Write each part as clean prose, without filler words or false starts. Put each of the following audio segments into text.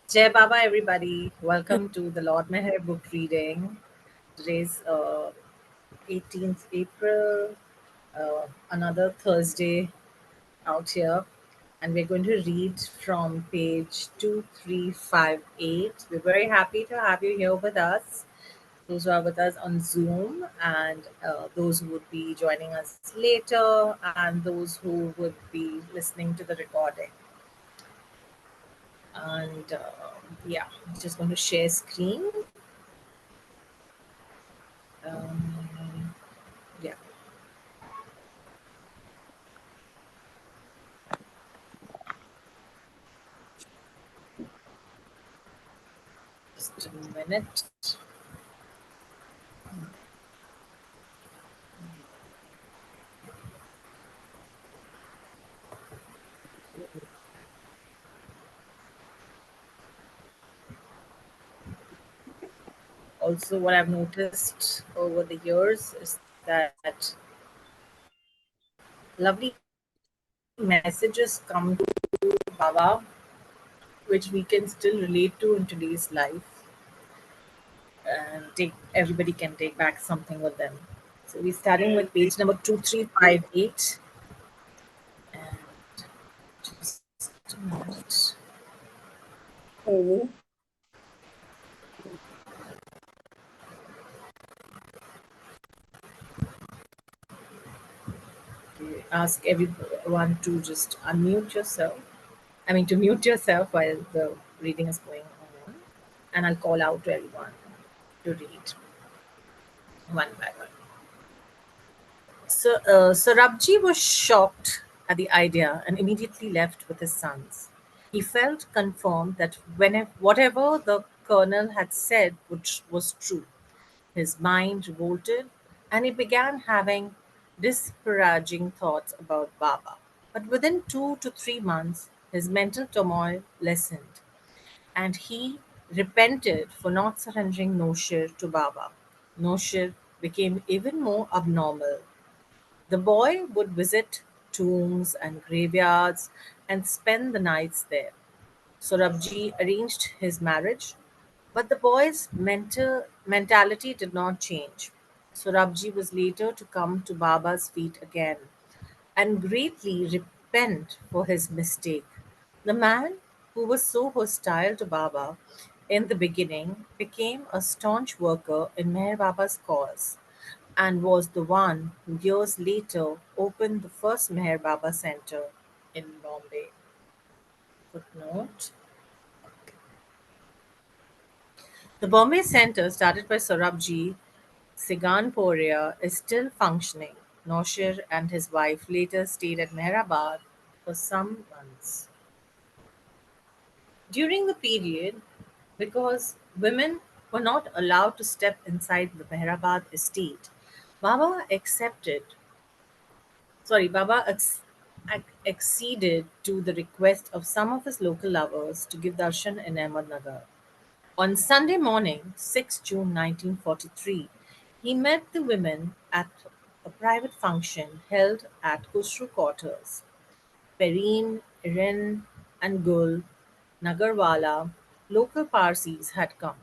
Jai Baba, everybody. Welcome to the Lord Meher book reading. Today's 18th April, another Thursday out here. And we're going to read from page 2358. We're very happy to have you here with us, those who are with us on Zoom, and those who would be joining us later, and those who would be listening to the recording. And yeah, I'm just going to share screen. Yeah, just a minute. Also, what I've noticed over the years is that lovely messages come to Baba, which we can still relate to in today's life, and take everybody can take back something with them. So we're starting with page number 2358. And just a minute. Mhm. Ask everyone to just unmute yourself. I mean, to mute yourself while the reading is going on, and I'll call out to everyone to read one by one. So Rabji was shocked at the idea and immediately left with his sons. He felt confirmed that whatever the colonel had said was true. His mind revolted, and he began having disparaging thoughts about Baba. But within 2 to 3 months, his mental turmoil lessened, and he repented for not surrendering Noshir to Baba. Noshir became even more abnormal. The boy would visit tombs and graveyards and spend the nights there. Sorabji arranged his marriage, but the boy's mentality did not change. Sorabji was later to come to Baba's feet again and greatly repent for his mistake. The man who was so hostile to Baba in the beginning became a staunch worker in Meher Baba's cause and was the one who years later opened the first Meher Baba Center in Bombay. Footnote. The Bombay Center, started by Sorabji Siganporia, is still functioning. Noshir and his wife later stayed at Mehrabad for some months. During the period, because women were not allowed to step inside the Mehrabad estate, Baba accepted acceded to the request of some of his local lovers to give darshan in Ahmednagar. On Sunday morning, 6 June 1943, he met the women at a private function held at Khusru quarters. Perrine, Iren, and Gul Nagarwala, local Parsis, had come,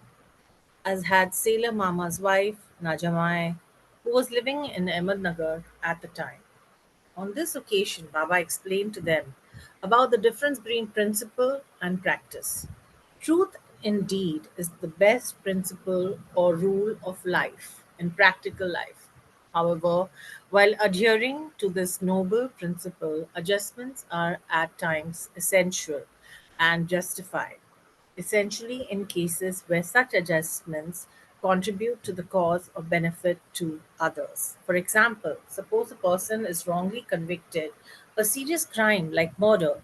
as had Sailor Mama's wife, Najamai, who was living in Ahmednagar at the time. On this occasion, Baba explained to them about the difference between principle and practice. Truth indeed is the best principle or rule of life in practical life. However, while adhering to this noble principle, adjustments are at times essential and justified, essentially in cases where such adjustments contribute to the cause or benefit to others. For example, suppose a person is wrongly convicted of a serious crime like murder.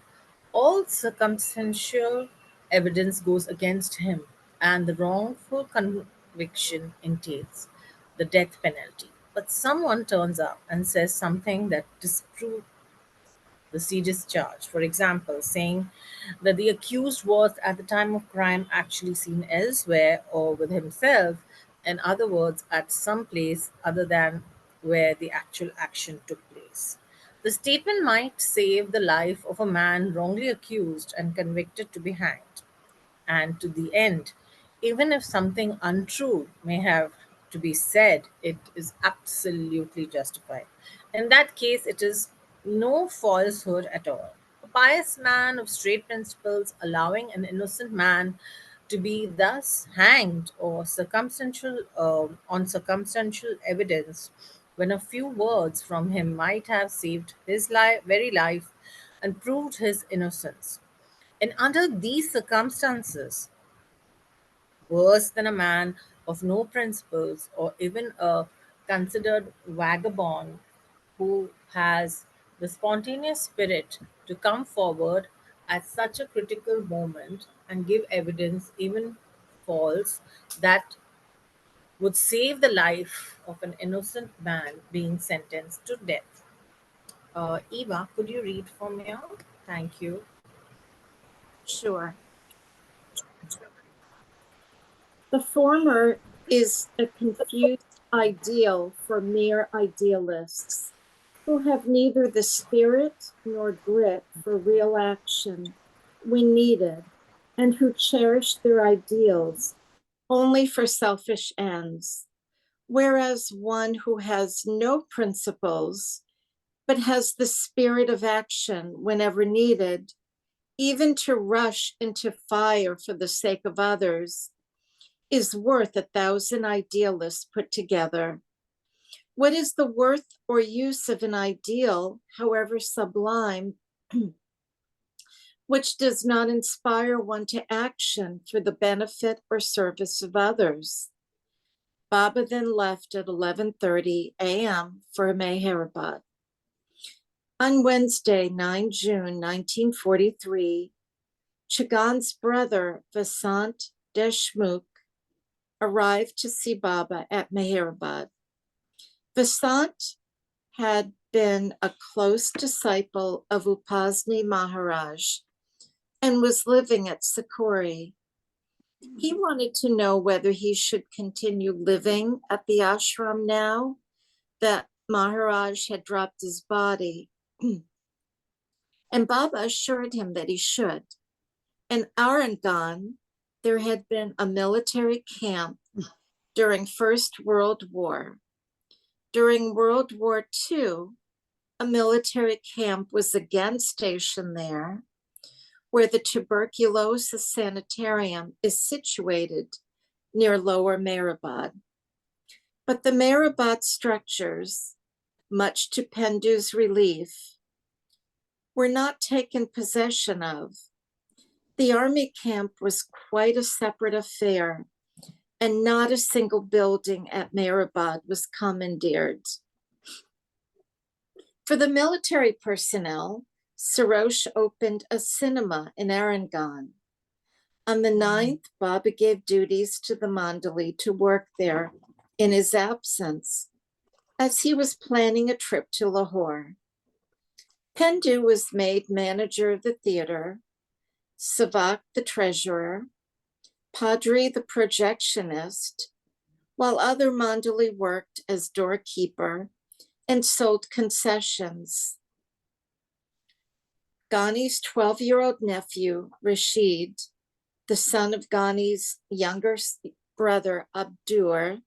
All circumstantial evidence goes against him, and the wrongful conviction entails the death penalty. But someone turns up and says something that disproves the serious charge. For example, saying that the accused was at the time of crime actually seen elsewhere or with himself, in other words, at some place other than where the actual action took place. The statement might save the life of a man wrongly accused and convicted to be hanged. and to the end. Even if something untrue may have to be said, it is absolutely justified. In that case, it is no falsehood at all. A pious man of straight principles allowing an innocent man to be thus hanged or on circumstantial evidence when a few words from him might have saved his very life and proved his innocence. And under these circumstances, worse than a man of no principles or even a considered vagabond who has the spontaneous spirit to come forward at such a critical moment and give evidence, even false, that would save the life of an innocent man being sentenced to death. Eva, could you read from here? Thank you. Sure. The former is a confused ideal for mere idealists who have neither the spirit nor grit for real action when needed, and who cherish their ideals only for selfish ends. Whereas one who has no principles but has the spirit of action whenever needed, even to rush into fire for the sake of others, is worth 1,000 idealists put together. What is the worth or use of an ideal, however sublime, which does not inspire one to action for the benefit or service of others? Baba then left at 11:30 a.m. for Meherabad. On Wednesday, 9 June 1943, Chagan's brother, Vasant Deshmukh, arrived to see Baba at Meherabad. Vasant had been a close disciple of Upasni Maharaj and was living at Sakori. He wanted to know whether he should continue living at the ashram now that Maharaj had dropped his body. And Baba assured him that he should. In Arangan, there had been a military camp during First World War. During World War II, a military camp was again stationed there, where the tuberculosis sanitarium is situated near Lower Meherabad. But the Meherabad structures, much to Pendu's relief, were not taken possession of. The army camp was quite a separate affair, and not a single building at Meherabad was commandeered. For the military personnel, Sarosh opened a cinema in Arangan. On the 9th, Baba gave duties to the Mandali to work there in his absence, as he was planning a trip to Lahore. Pendu was made manager of the theater, Savak the treasurer, Padri the projectionist, while other Mandali worked as doorkeeper and sold concessions. Ghani's 12-year-old nephew, Rashid, the son of Ghani's younger brother, Abdur,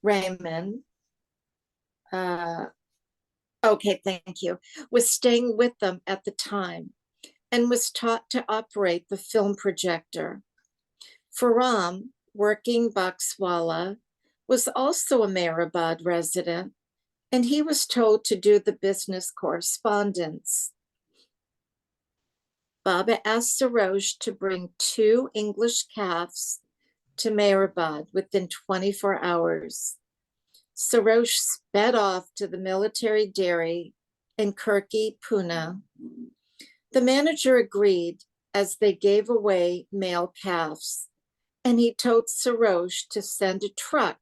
Raymond, thank you, was staying with them at the time and was taught to operate the film projector. Faram, working Bakswala, was also a Meherabad resident, and he was told to do the business correspondence. Baba asked Sarosh to bring 2 English calves to Meherabad within 24 hours. Sarosh sped off to the military dairy in Kirki, Pune. The manager agreed as they gave away male calves, and he told Sarosh to send a truck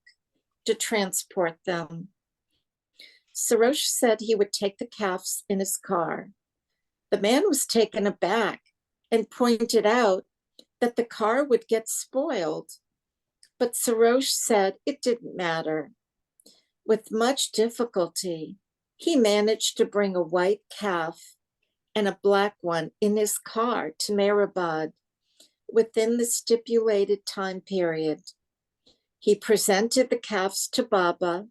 to transport them. Sarosh said he would take the calves in his car. The man was taken aback and pointed out that the car would get spoiled, but Sarosh said it didn't matter. With much difficulty, he managed to bring a white calf and a black one in his car to Meherabad within the stipulated time period. He presented the calves to Baba,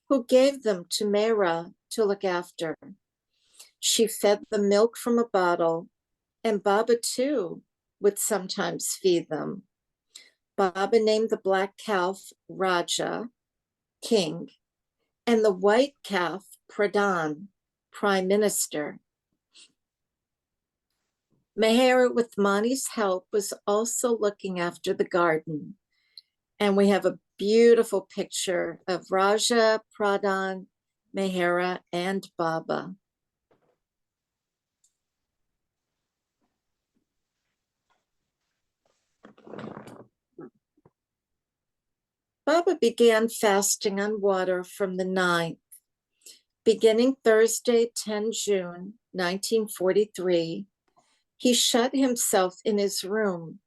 who gave them to Mehera to look after. She fed the milk from a bottle, and Baba too would sometimes feed them. Baba named the black calf Raja, king, and the white calf Pradhan, prime minister. Meher, with Mani's help, was also looking after the garden. And we have a beautiful picture of Raja, Pradhan, Mehera, and Baba. Baba began fasting on water from the 9th. Beginning Thursday, 10 June 1943, he shut himself in his room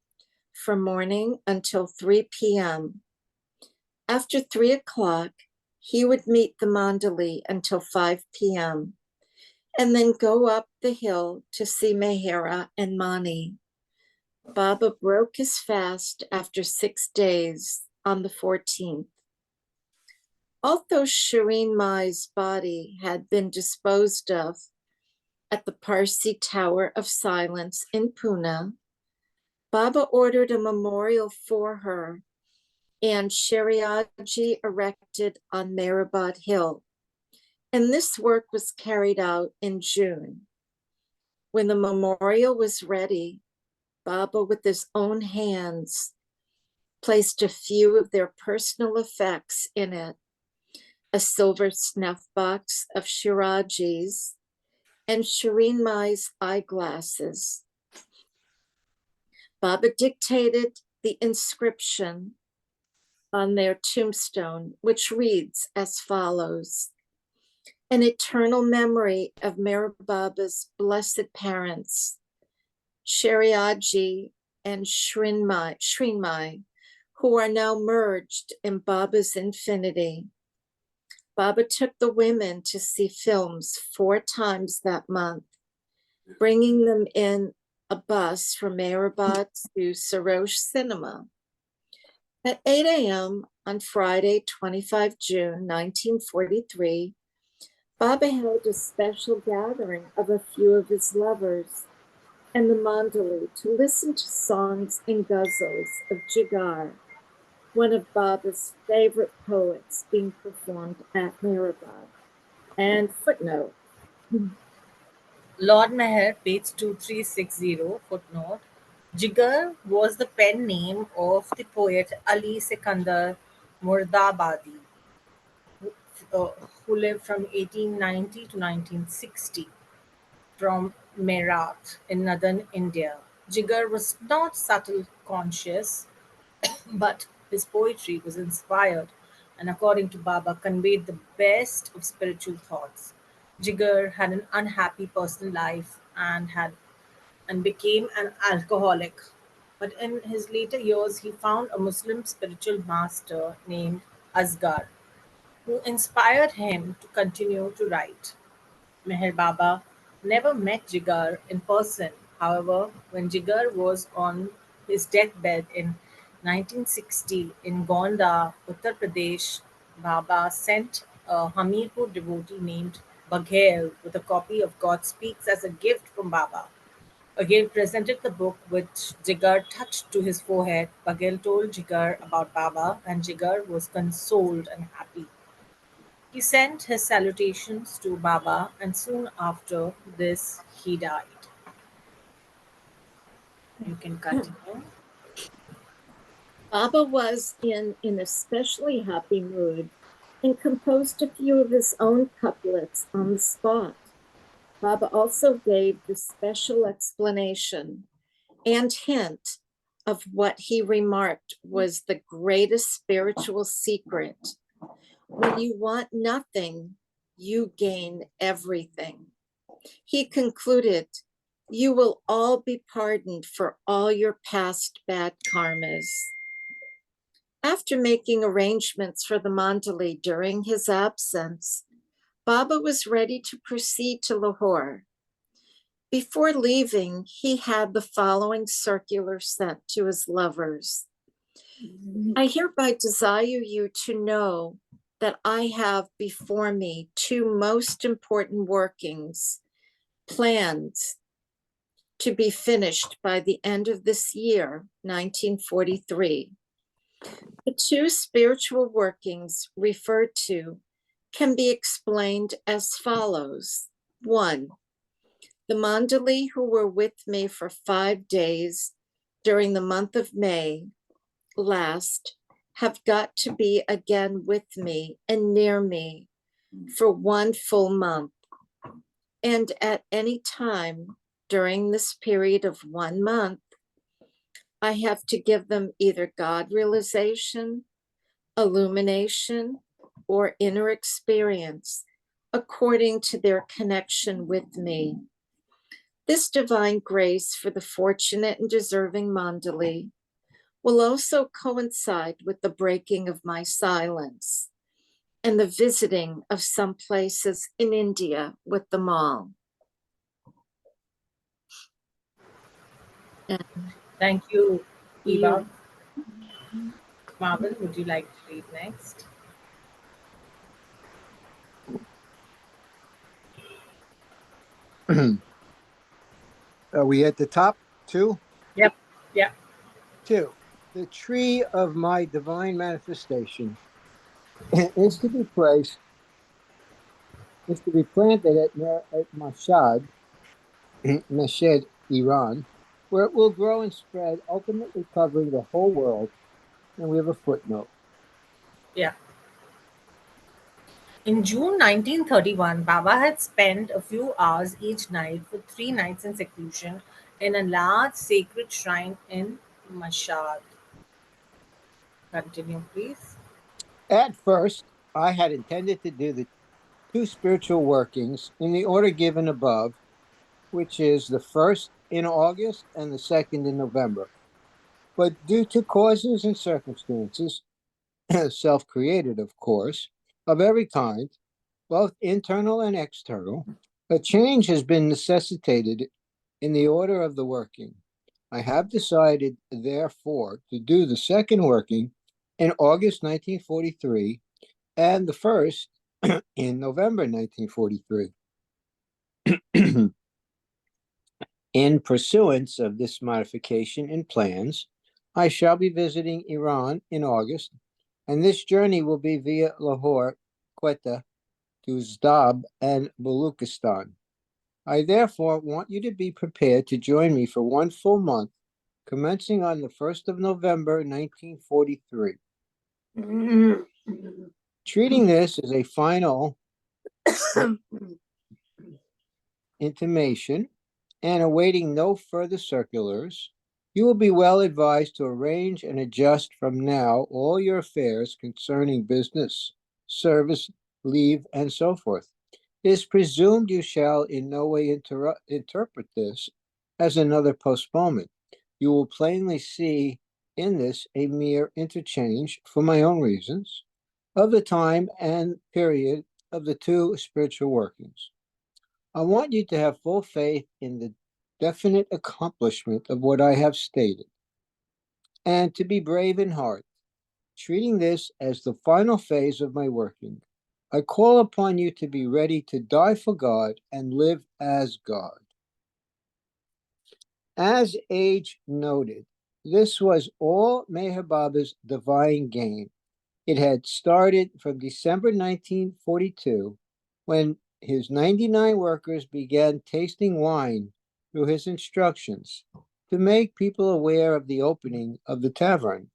from morning until 3 p.m. After 3 o'clock, he would meet the Mandali until 5 p.m. and then go up the hill to see Mehera and Mani. Baba broke his fast after 6 days on the 14th. Although Shireen Mai's body had been disposed of at the Parsi Tower of Silence in Pune, Baba ordered a memorial for her and Shariaji erected on Meherabad Hill. And this work was carried out in June. When the memorial was ready, Baba, with his own hands, placed a few of their personal effects in it, a silver snuff box of Shiraji's and Shireen Mai's eyeglasses. Baba dictated the inscription on their tombstone, which reads as follows: an eternal memory of Meher Baba's blessed parents, Shariaji and Shrinmai, who are now merged in Baba's infinity. Baba took the women to see films 4 times that month, bringing them in a bus from Meherabad to Sarosh Cinema. At 8 a.m. on Friday, 25 June 1943, Baba held a special gathering of a few of his lovers and the Mandali to listen to songs and ghazals of Jigar, one of Baba's favorite poets, being performed at Meherabad. And footnote. Lord Meher, page 2360, footnote. Jigar was the pen name of the poet Ali Sikandar Murdabadi, uh, who lived from 1890 to 1960 from Meerut in northern India. Jigar was not subtle conscious, but his poetry was inspired and, according to Baba, conveyed the best of spiritual thoughts. Jigar had an unhappy personal life and became an alcoholic. But in his later years, he found a Muslim spiritual master named Asgar, who inspired him to continue to write. Meher Baba never met Jigar in person. However, when Jigar was on his deathbed in 1960 in Gonda, Uttar Pradesh, Baba sent a Hamirpur devotee named Baghel with a copy of God Speaks as a gift from Baba. Baghel presented the book, which Jigar touched to his forehead. Baghel told Jigar about Baba, and Jigar was consoled and happy. He sent his salutations to Baba, and soon after this, he died. You can continue. Baba was in an especially happy mood and composed a few of his own couplets on the spot. Baba also gave the special explanation and hint of what he remarked was the greatest spiritual secret. When you want nothing, you gain everything. He concluded, you will all be pardoned for all your past bad karmas. After making arrangements for the Mandali during his absence, Baba was ready to proceed to Lahore. Before leaving, he had the following circular sent to his lovers. I hereby desire you to know that I have before me two most important workings planned to be finished by the end of this year, 1943. The two spiritual workings referred to can be explained as follows. One, the Mandali who were with me for 5 days during the month of May last have got to be again with me and near me for 1 full month. And at any time during this period of 1 month, I have to give them either God realization, illumination, or inner experience according to their connection with me. This divine grace for the fortunate and deserving Mandali will also coincide with the breaking of my silence and the visiting of some places in India with them all. And Thank you, Eva. you, Marvel, would you like to read next? Are we at the top? Two? Yep. Yeah. Two. The tree of my divine manifestation is to be placed, is to be planted at Mashhad, Meshed, Iran, where it will grow and spread, ultimately covering the whole world. And we have a footnote. Yeah. In June 1931, Baba had spent a few hours each night for 3 nights in seclusion in a large sacred shrine in Mashhad. Continue, please. At first, I had intended to do the two spiritual workings in the order given above, which is the first in August and the second in November. But due to causes and circumstances, self created, of course, of every kind, both internal and external, a change has been necessitated in the order of the working. I have decided, therefore, to do the second working in August 1943 and the first in November 1943. In pursuance of this modification in plans, I shall be visiting Iran in August, and this journey will be via Lahore, Quetta, to Zdab and Baluchistan. I therefore want you to be prepared to join me for 1 full month, commencing on the 1st of November, 1943. Treating this as a final intimation and awaiting no further circulars, you will be well advised to arrange and adjust from now all your affairs concerning business, service, leave, and so forth. It is presumed you shall in no way interpret this as another postponement. You will plainly see in this a mere interchange, for my own reasons, of the time and period of the two spiritual workings. I want you to have full faith in the definite accomplishment of what I have stated, and to be brave in heart, treating this as the final phase of my working. I call upon you to be ready to die for God and live as God. As age noted, this was all Meher Baba's divine game. It had started from December 1942, when his 99 workers began tasting wine through his instructions to make people aware of the opening of the tavern.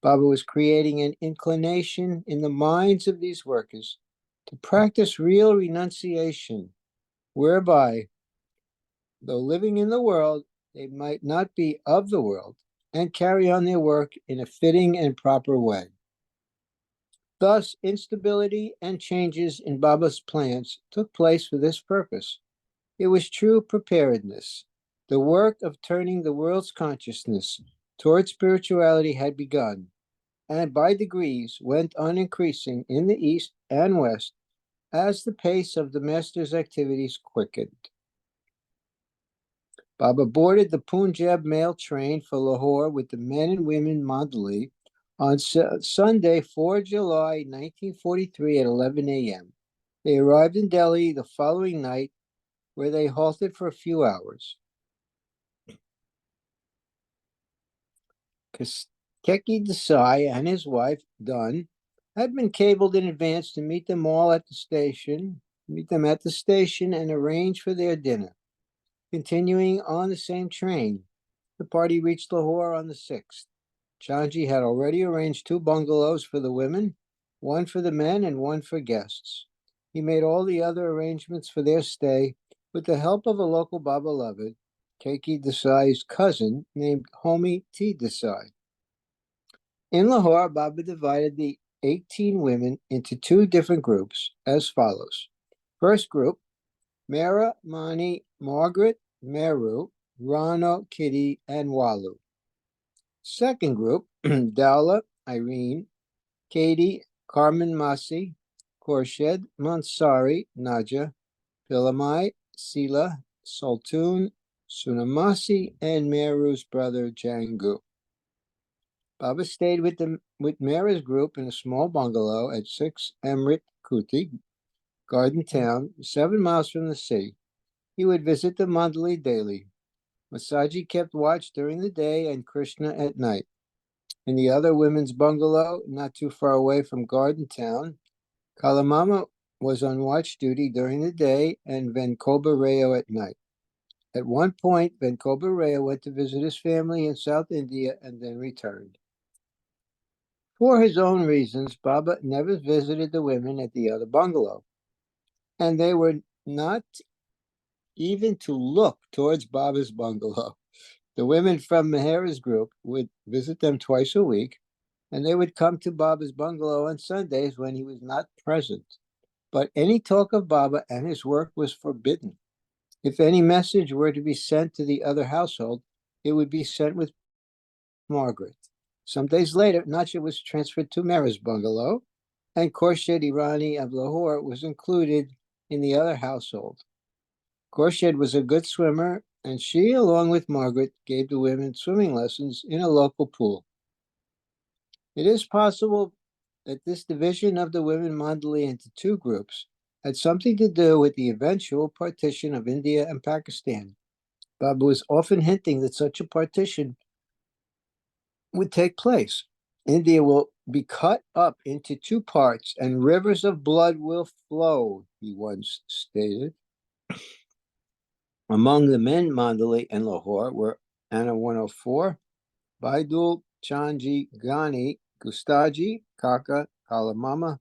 Baba was creating an inclination in the minds of these workers to practice real renunciation, whereby, though living in the world, they might not be of the world and carry on their work in a fitting and proper way. Thus, instability and changes in Baba's plans took place for this purpose. It was true preparedness. The work of turning the world's consciousness toward spirituality had begun, and by degrees went on increasing in the East and West as the pace of the Master's activities quickened. Baba boarded the Punjab mail train for Lahore with the men and women Mandali on Sunday, 4 July 1943 at 11 a.m. They arrived in Delhi the following night, where they halted for a few hours. Keki Desai and his wife, Dunn, had been cabled in advance to meet them at the station and arrange for their dinner. Continuing on the same train, the party reached Lahore on the 6th. Chanji had already arranged 2 bungalows for the women, one for the men and one for guests. He made all the other arrangements for their stay with the help of a local Baba Loved, Keki Desai's cousin named Homi T. Desai. In Lahore, Baba divided the 18 women into 2 different groups as follows. First group, Mera, Mani, Margaret, Meru, Rano, Kitty, and Walu. Second group, Dowla, Irene, Katie, Carmen Masi, Khorshed, Mansari, Naja, Pilamai, Sila, Sultun, Sunamasi, and Meru's brother Jangu. Baba stayed with Mera's group in a small bungalow at 6 Emrit Kuti, Garden Town, 7 miles from the sea. He would visit the Mandali daily. Masaji kept watch during the day and Krishna at night. In the other women's bungalow, not too far away from Garden Town, Kalamama was on watch duty during the day and Venkoba Rao at night. At one point, Venkoba Rao went to visit his family in South India and then returned. For his own reasons, Baba never visited the women at the other bungalow, and they were not even to look towards Baba's bungalow. The women from MEHER's group would visit them twice a week, and they would come to Baba's bungalow on Sundays when he was not present. But any talk of Baba and his work was forbidden. If any message were to be sent to the other household, it would be sent with Margaret. Some days later, Nacha was transferred to Mera's bungalow, and Khorshed Irani of Lahore was included in the other household. Khorshed was a good swimmer, and she, along with Margaret, gave the women swimming lessons in a local pool. It is possible that this division of the women Mandali into 2 groups had something to do with the eventual partition of India and Pakistan. Baba was often hinting that such a partition would take place. India will be cut up into 2 parts and rivers of blood will flow, he once stated. Among the men Mandali and Lahore were Anna 104, Baidul, Chanji, Ghani, Gustaji, Kaka, Kalamama,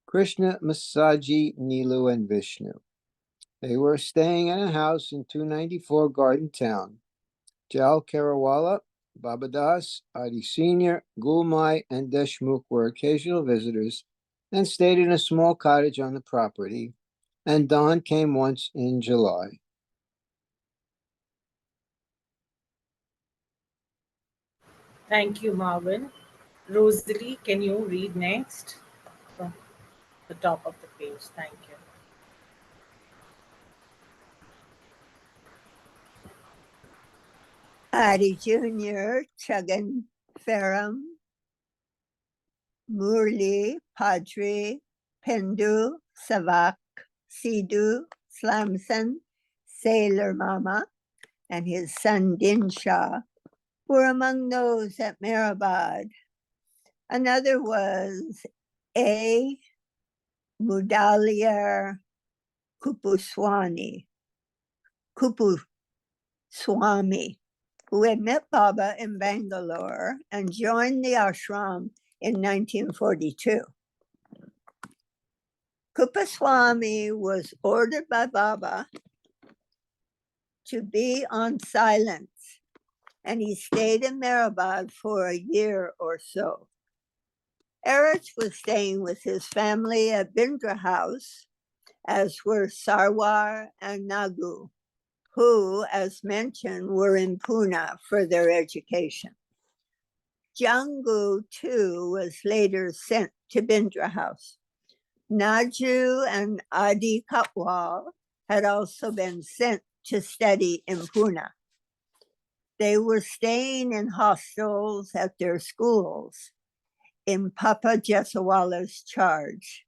Krishna, Masaji, Nilu, and Vishnu. They were staying in a house in 294 Garden Town. Jal Kerawala, Babadas, Adi Sr., Gulmai, and Deshmukh were occasional visitors and stayed in a small cottage on the property, and Don came once in July. Thank you, Marvin. Rosalie, can you read next from the top of the page? Thank you. Adi Jr., Chagan Ferram, Murli, Padri, Pendu, Savak, Sidhu, Slamson, Sailor Mama, and his son Dinshaw were among those at Mehrabad. Another was A. Mudaliar Kupuswami, who had met Baba in Bangalore and joined the ashram in 1942. Kupaswami was ordered by Baba to be on silence, and he stayed in Mehrabad for a year or so. Erich was staying with his family at Bindra House, as were Sarwar and Nagu, who, as mentioned, were in Pune for their education. Jangu, too, was later sent to Bindra House. Naju and Adi Katwal had also been sent to study in Pune. They were staying in hostels at their schools in Papa Jesawala's charge.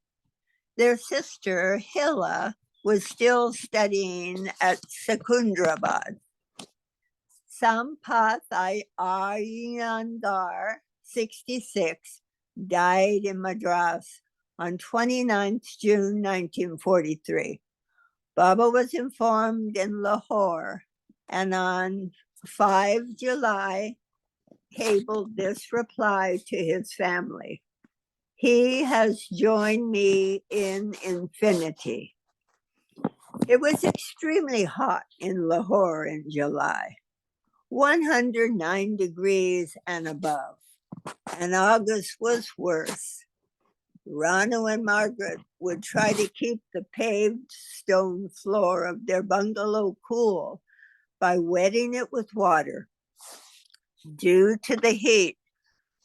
Their sister, Hilla, was still studying at Secunderabad. Sampath Iyengar, 66, died in Madras on 29th June 1943. Baba was informed in Lahore, and on 5 July, cabled this reply to his family. He has joined me in infinity. It was extremely hot in Lahore in July, 109 degrees and above, and August was worse. Ranu and Margaret would try to keep the paved stone floor of their bungalow cool by wetting it with water. Due to the heat,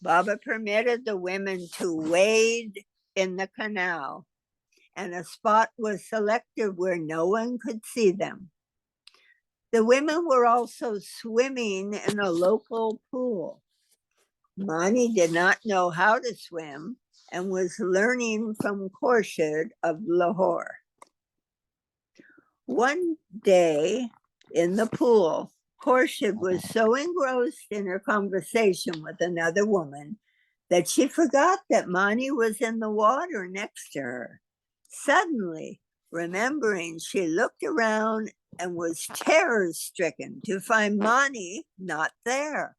Baba permitted the women to wade in the canal, and a spot was selected where no one could see them. The women were also swimming in a local pool. Mani did not know how to swim and was learning from Khurshid of Lahore. One day in the pool, Khurshid was so engrossed in her conversation with another woman that she forgot that Mani was in the water next to her. Suddenly, remembering, she looked around and was terror-stricken to find Mani not there.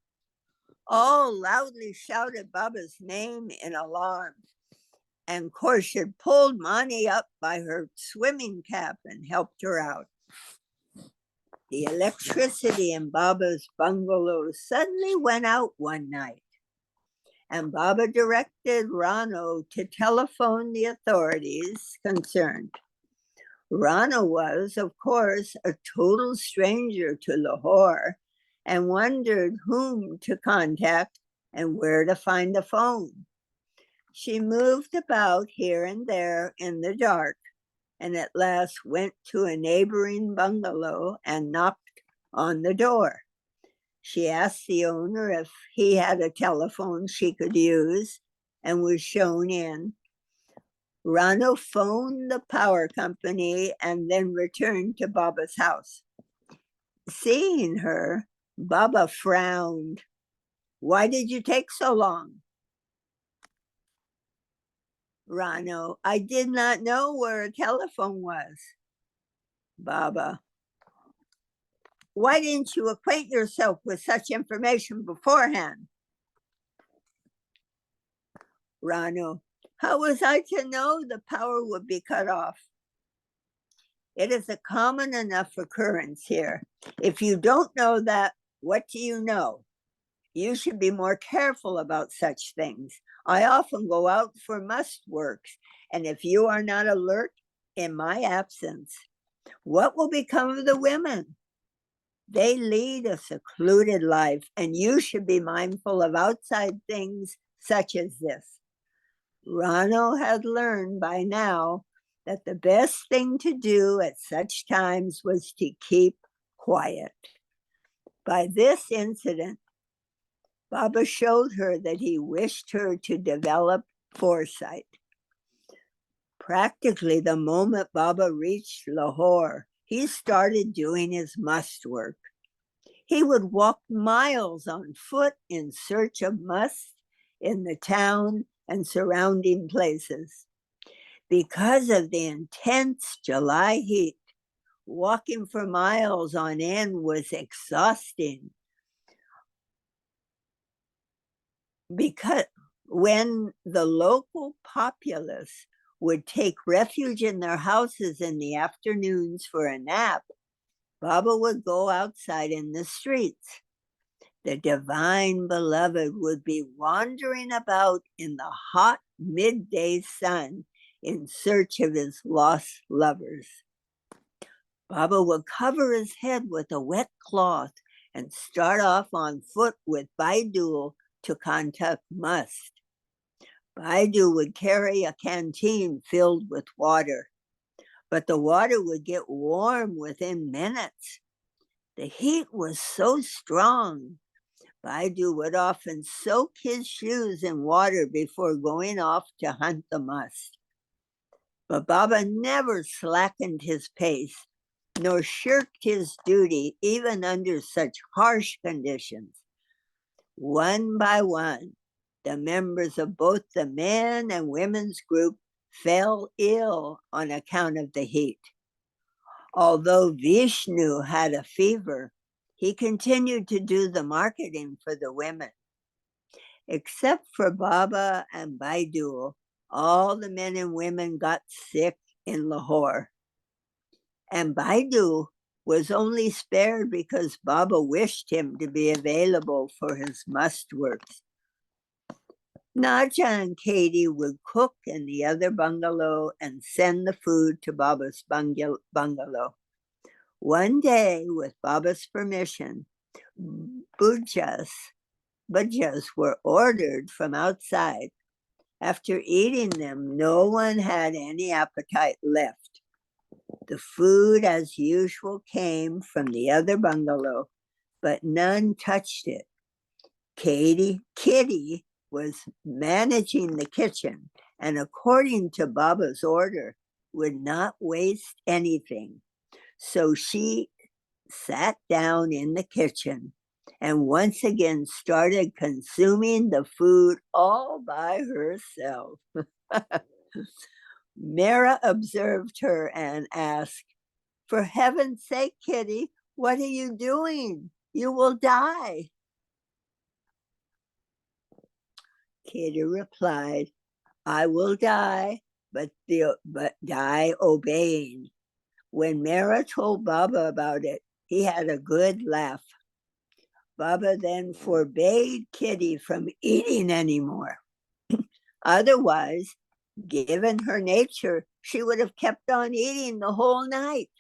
All loudly shouted Baba's name in alarm, and Khurshid pulled Mani up by her swimming cap and helped her out. The electricity in Baba's bungalow suddenly went out one night, and Baba directed Rano to telephone the authorities concerned. Rano was, of course, a total stranger to Lahore and wondered whom to contact and where to find the phone. She moved about here and there in the dark, and at last went to a neighboring bungalow and knocked on the door. She asked the owner if he had a telephone she could use and was shown in. Rano phoned the power company and then returned to Baba's house. Seeing her, Baba frowned. "Why did you take so long?" Rano, "I did not know where a telephone was." Baba, "Why didn't you acquaint yourself with such information beforehand?" Rano, "How was I to know the power would be cut off? It is a common enough occurrence here. If you don't know that, what do you know? You should be more careful about such things. I often go out for must works, and if you are not alert in my absence, what will become of the women? They lead a secluded life, and you should be mindful of outside things such as this." Rano had learned by now that the best thing to do at such times was to keep quiet. By this incident, Baba showed her that he wished her to develop foresight. Practically the moment Baba reached Lahore, he started doing his must work. He would walk miles on foot in search of must in the town and surrounding places. Because of the intense July heat, walking for miles on end was exhausting. Because when the local populace would take refuge in their houses in the afternoons for a nap, Baba would go outside in the streets. The divine beloved would be wandering about in the hot midday sun in search of his lost lovers. Baba would cover his head with a wet cloth and start off on foot with Baidul to contact must. Baidu would carry a canteen filled with water, but the water would get warm within minutes. The heat was so strong. Baidu would often soak his shoes in water before going off to hunt the musk. But Baba never slackened his pace, nor shirked his duty even under such harsh conditions. One by one, the members of both the men and women's group fell ill on account of the heat. Although Vishnu had a fever, he continued to do the marketing for the women. Except for Baba and Baidu, all the men and women got sick in Lahore. And Baidu was only spared because Baba wished him to be available for his must works. Naja and Katie would cook in the other bungalow and send the food to Baba's bungalow. One day, with Baba's permission, bhujas were ordered from outside. After eating them, no one had any appetite left. The food, as usual, came from the other bungalow, but none touched it. Kitty was managing the kitchen, and according to Baba's order, would not waste anything. So she sat down in the kitchen and once again started consuming the food all by herself. Mera observed her and asked, "For heaven's sake, Kitty, what are you doing? You will die." Kitty replied, "I will die, but die obeying." When Mera told Baba about it, he had a good laugh. Baba then forbade Kitty from eating anymore. Otherwise, given her nature, she would have kept on eating the whole night.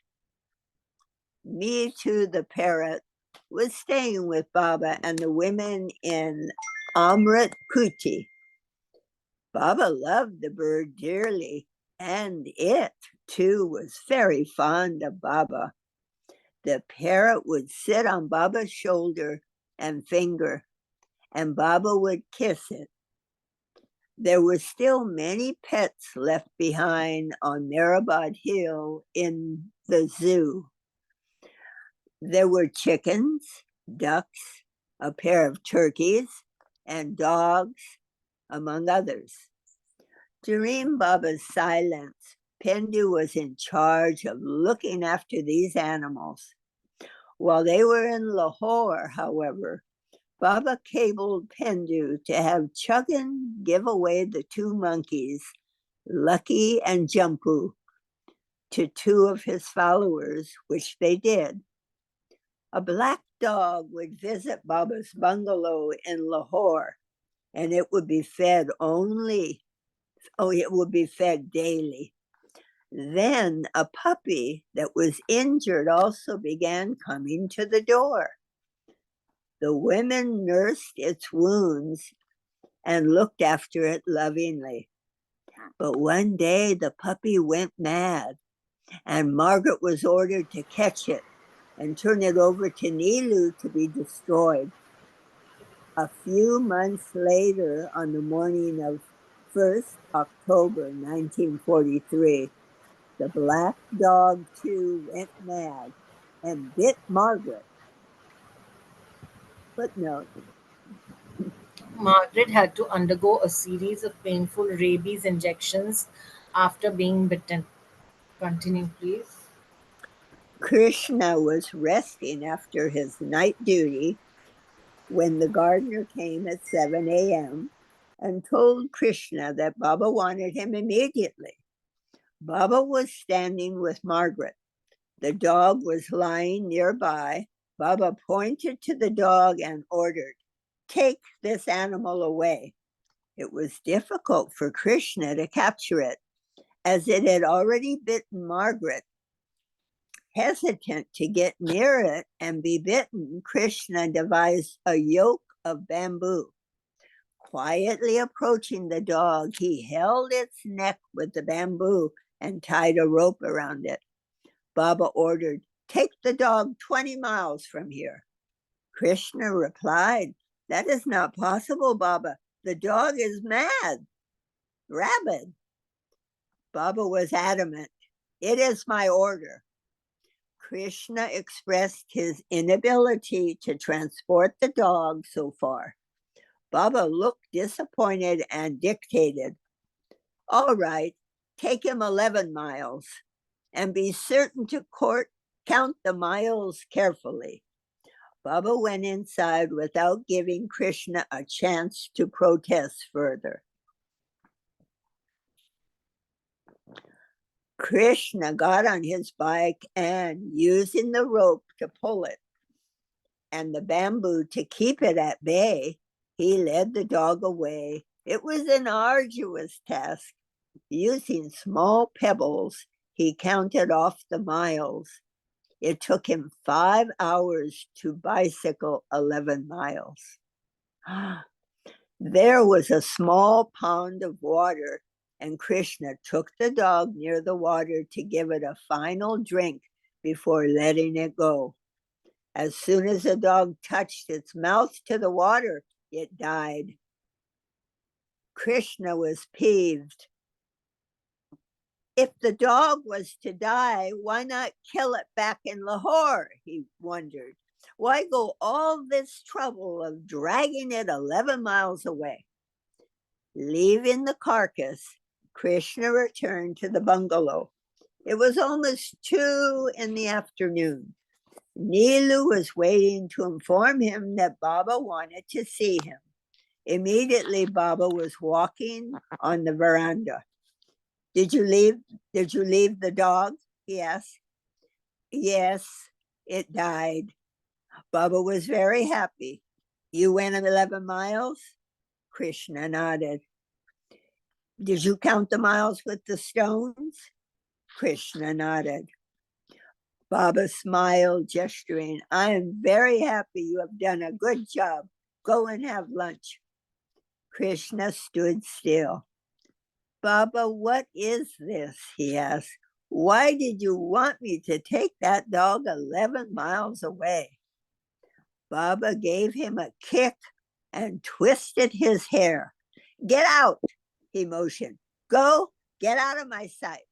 Me Too, the parrot, was staying with Baba and the women in Amrit Kuti. Baba loved the bird dearly, and it, too, was very fond of Baba. The parrot would sit on Baba's shoulder and finger, and Baba would kiss it. There were still many pets left behind on Mehrabad Hill in the zoo. There were chickens, ducks, a pair of turkeys, and dogs, among others. During Baba's silence, Pendu was in charge of looking after these animals. While they were in Lahore, however, Baba cabled Pendu to have Chuggin give away the two monkeys, Lucky and Jumpu, to two of his followers, which they did. A black dog would visit Baba's bungalow in Lahore, and it would be fed daily. Then a puppy that was injured also began coming to the door. The women nursed its wounds and looked after it lovingly. But one day the puppy went mad, and Margaret was ordered to catch it and turn it over to Nilu to be destroyed. A few months later, on the morning of 1st October 1943, the black dog too went mad and bit Margaret. Footnote: Margaret had to undergo a series of painful rabies injections after being bitten. Continue, please. Krishna was resting after his night duty when the gardener came at 7 a.m. and told Krishna that Baba wanted him immediately. Baba was standing with Margaret. The dog was lying nearby. Baba pointed to the dog and ordered, "Take this animal away." It was difficult for Krishna to capture it, as it had already bitten Margaret. Hesitant to get near it and be bitten, Krishna devised a yoke of bamboo. Quietly approaching the dog, he held its neck with the bamboo and tied a rope around it. Baba ordered, Take the dog 20 miles from here. Krishna replied, that is not possible, Baba. The dog is mad, rabid. Baba was adamant. It is my order. Krishna expressed his inability to transport the dog so far. Baba looked disappointed and dictated, all right, take him 11 miles and be certain to count the miles carefully. Baba went inside without giving Krishna a chance to protest further. Krishna got on his bike and, using the rope to pull it and the bamboo to keep it at bay, he led the dog away. It was an arduous task. Using small pebbles, he counted off the miles. It took him 5 hours to bicycle 11 miles. There was a small pond of water, and Krishna took the dog near the water to give it a final drink before letting it go. As soon as the dog touched its mouth to the water, it died. Krishna was peeved. If the dog was to die, why not kill it back in Lahore? He wondered. Why go all this trouble of dragging it 11 miles away? Leaving the carcass, Krishna returned to the bungalow. It was almost 2 in the afternoon. Neelu was waiting to inform him that Baba wanted to see him. Immediately, Baba was walking on the veranda. Did you leave the dog? He asked. Yes, it died. Baba was very happy. You went 11 miles? Krishna nodded. Did you count the miles with the stones? Krishna nodded. Baba smiled, gesturing. I am very happy. You have done a good job. Go and have lunch. Krishna stood still. Baba, what is this? He asked. Why did you want me to take that dog 11 miles away? Baba gave him a kick and twisted his hair. Get out, he motioned. Go, get out of my sight.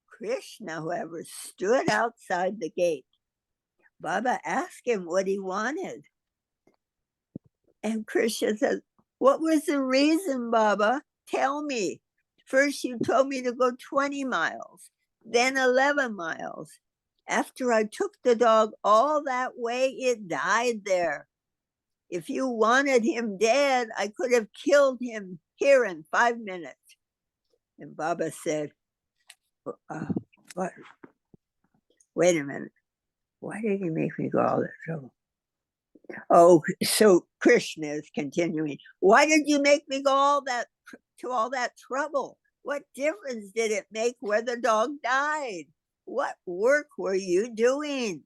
Krishna, however, stood outside the gate. Baba asked him what he wanted. And Krishna said, what was the reason, Baba? Tell me. First, you told me to go 20 miles, then 11 miles. After I took the dog all that way, it died there. If you wanted him dead, I could have killed him here in 5 minutes. And Baba said, what? Wait a minute. Why did he make me go all that trouble? Oh, so Krishna is continuing. Why did you make me go all that trouble? What difference did it make where the dog died? What work were you doing?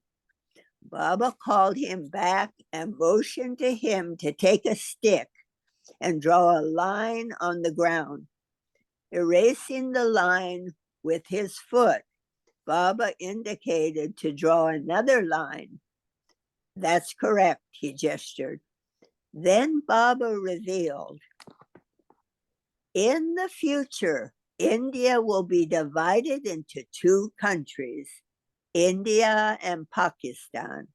Baba called him back and motioned to him to take a stick and draw a line on the ground. Erasing the line with his foot, Baba indicated to draw another line. That's correct, he gestured. Then Baba revealed, in the future, India will be divided into 2 countries, India and Pakistan.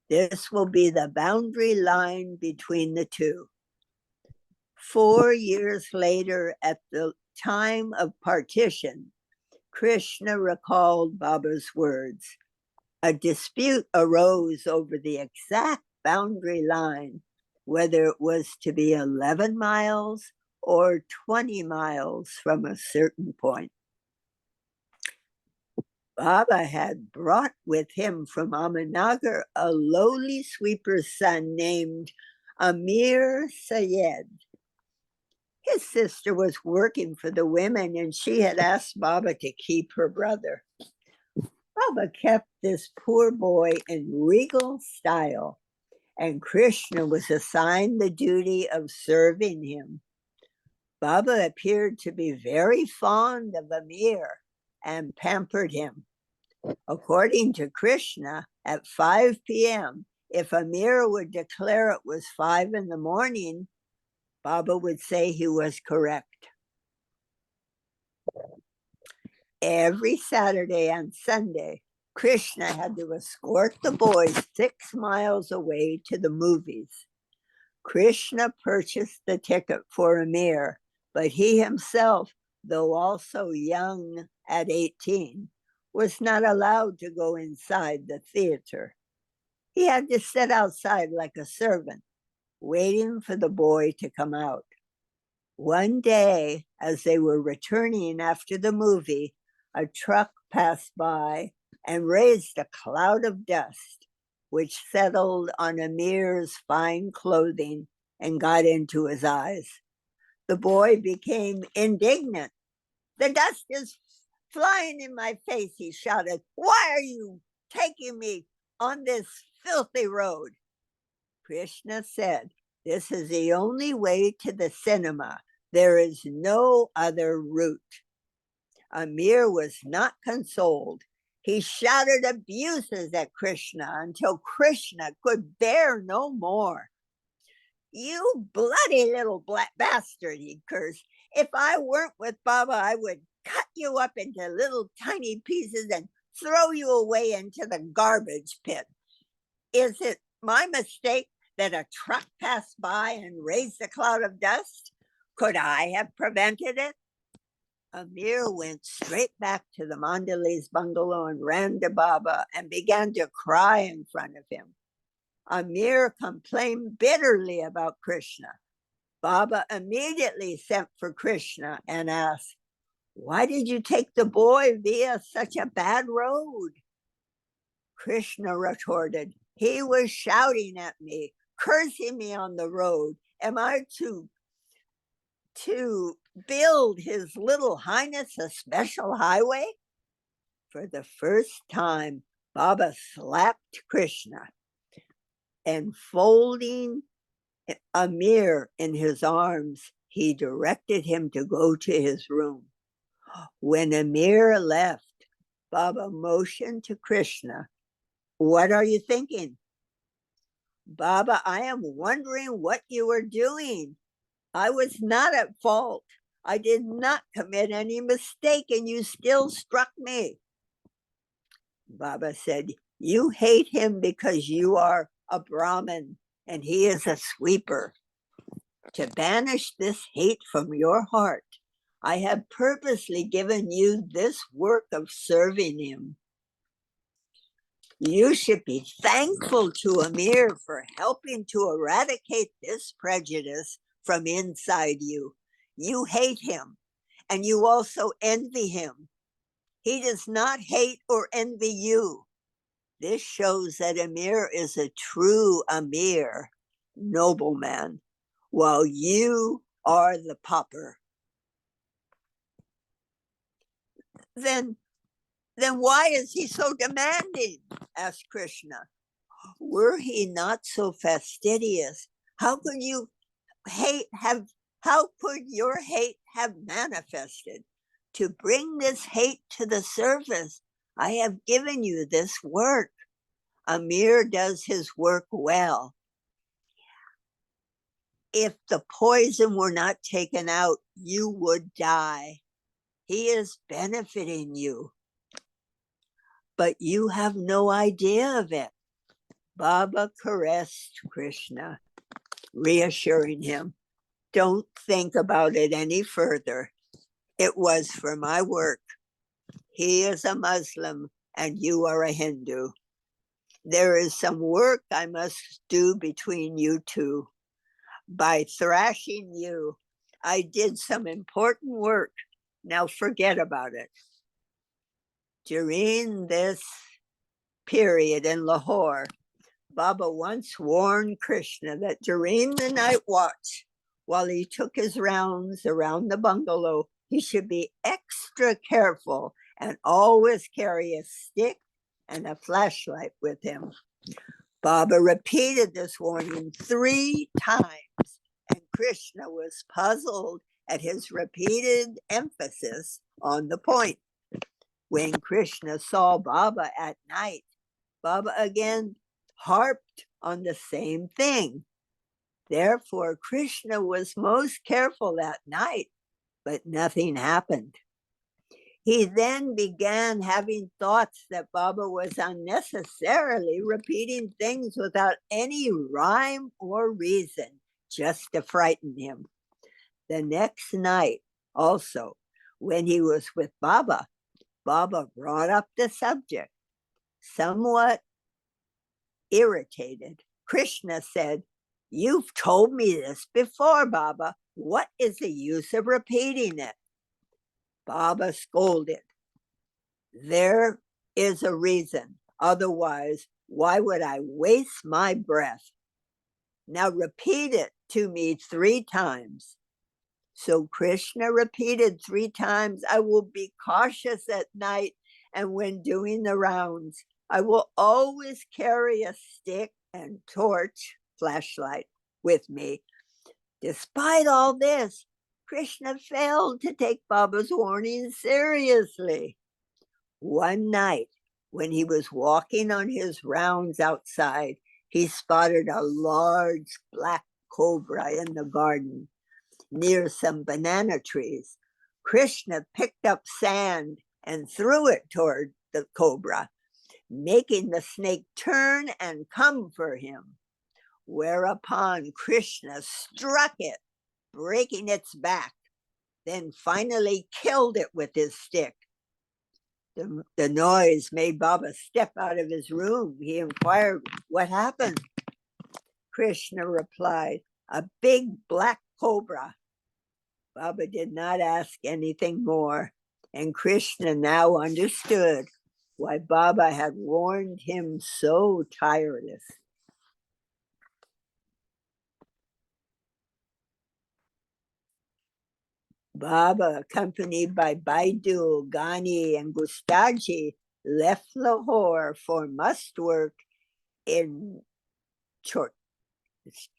This will be the boundary line between the 2. 4 years later, at the time of partition, Krishna recalled Baba's words. A dispute arose over the exact boundary line, whether it was to be 11 miles or 20 miles from a certain point. Baba had brought with him from Ahmednagar a lowly sweeper's son named Amir Sayed. His sister was working for the women, and she had asked Baba to keep her brother. Baba kept this poor boy in regal style, and Krishna was assigned the duty of serving him. Baba appeared to be very fond of Amir and pampered him. According to Krishna, at 5 p.m., if Amir would declare it was 5 in the morning, Baba would say he was correct. Every Saturday and Sunday, Krishna had to escort the boys 6 miles away to the movies. Krishna purchased the ticket for Amir, but he himself, though also young at 18, was not allowed to go inside the theater. He had to sit outside like a servant, waiting for the boy to come out. One day, as they were returning after the movie, a truck passed by and raised a cloud of dust, which settled on Amir's fine clothing and got into his eyes. The boy became indignant. "The dust is flying in my face," he shouted. "Why are you taking me on this filthy road?" Krishna said, "This is the only way to the cinema. There is no other route." Amir was not consoled. He shouted abuses at Krishna until Krishna could bear no more. "You bloody little black bastard," he cursed. "If I weren't with Baba, I would cut you up into little tiny pieces and throw you away into the garbage pit. Is it my mistake that a truck passed by and raised a cloud of dust? Could I have prevented it?" Amir went straight back to the Mandalese bungalow and ran to Baba and began to cry in front of him. Amir complained bitterly about Krishna. Baba immediately sent for Krishna and asked, "Why did you take the boy via such a bad road?" Krishna retorted, "He was shouting at me, cursing me on the road. Am I to build his little highness a special highway?" For the first time, Baba slapped Krishna, and folding Amir in his arms, he directed him to go to his room. When Amir left, Baba motioned to Krishna, "What are you thinking?" "Baba, I am wondering what you are doing. I was not at fault. I did not commit any mistake, and you still struck me." Baba said, "You hate him because you are a Brahmin and he is a sweeper. To banish this hate from your heart, I have purposely given you this work of serving him. You should be thankful to Amir for helping to eradicate this prejudice from inside you. You hate him, and you also envy him. He does not hate or envy you. This shows that Amir is a true Amir, nobleman, while you are the pauper." Then why is he so demanding?" asked Krishna. "Were he not so fastidious, how could your hate have manifested? To bring this hate to the surface, I have given you this work. Amir does his work well. If the poison were not taken out, you would die. He is benefiting you, but you have no idea of it." Baba caressed Krishna, reassuring him, "Don't think about it any further. It was for my work. He is a Muslim and you are a Hindu. There is some work I must do between you two. By thrashing you, I did some important work. Now forget about it." During this period in Lahore, Baba once warned Krishna that during the night watch, while he took his rounds around the bungalow, he should be extra careful and always carry a stick and a flashlight with him. Baba repeated this warning 3 times, and Krishna was puzzled at his repeated emphasis on the point. When Krishna saw Baba at night, Baba again harped on the same thing. Therefore, Krishna was most careful that night, but nothing happened. He then began having thoughts that Baba was unnecessarily repeating things without any rhyme or reason, just to frighten him. The next night, also, when he was with Baba, Baba brought up the subject. Somewhat irritated, Krishna said, "You've told me this before, Baba. What is the use of repeating it?" Baba scolded. "There is a reason. Otherwise, why would I waste my breath? Now repeat it to me 3 times." So Krishna repeated 3 times, "I will be cautious at night, and when doing the rounds, I will always carry a stick and torch, flashlight, with me." Despite all this, Krishna failed to take Baba's warning seriously. One night, when he was walking on his rounds outside, he spotted a large black cobra in the garden near some banana trees. Krishna picked up sand and threw it toward the cobra, making the snake turn and come for him. Whereupon Krishna struck it, breaking its back, then finally killed it with his stick. The noise made Baba step out of his room. He inquired, "What happened?" Krishna replied, "A big black cobra." Baba did not ask anything more, and Krishna now understood why Baba had warned him so tirelessly. Baba, accompanied by Baidu, Ghani, and Gustaji, left Lahore for must work in